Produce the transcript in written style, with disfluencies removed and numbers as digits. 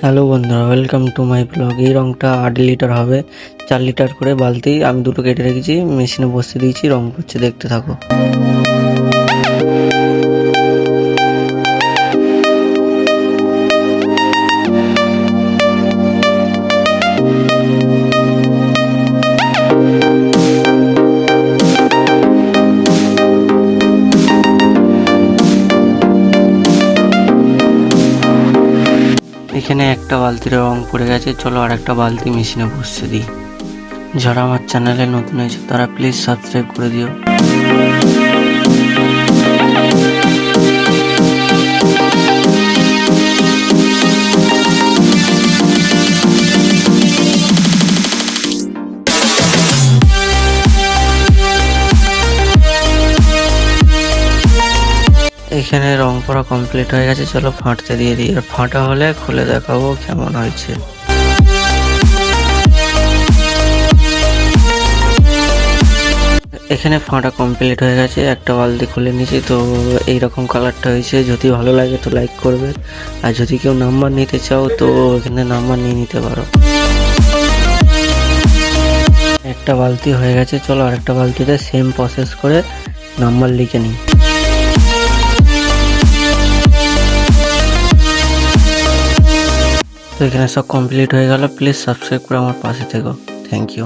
Hello বন্ধুরা, welcome to my blog. এই রংটা 8 লিটার হবে, 4 লিটার করে বালতি। আমি দুটো কেটে রেখেছি, মেশিনে বসিয়ে দিয়েছি, রং করছে, দেখতে থাকো। এখানে একটা বালতির রং পড়ে গেছে, চলো আর একটা বালতি মেশিনে বসিয়ে দিই। যারা আমার চ্যানেলে নতুন হয়েছে তারা প্লিজ সাবস্ক্রাইব করে দিও। এখানে রং করা কমপ্লিট হয়ে গেছে, চলো ফাটতে দিয়ে দিই। আর ফাটা হলে খুলে দেখাবো কেমন হয়েছে। এখানে ফাটা কমপ্লিট হয়ে গেছে, একটা বালতি খুলে নিয়েছি। তো এইরকম কালারটা হয়েছে। যদি ভালো লাগে তো লাইক করবে, আর যদি কেউ নাম্বার নিতে চাও তো এখানে নাম্বার নিয়ে নিতে পারো। একটা বালতি হয়ে গেছে, চলো আরেকটা বালতিতে সেম প্রসেস করে নাম্বার লিখে নিই। তো এখানে সব কমপ্লিট হয়ে গেল। প্লিজ সাবস্ক্রাইব করে আমার পাশে থেকো। Thank you.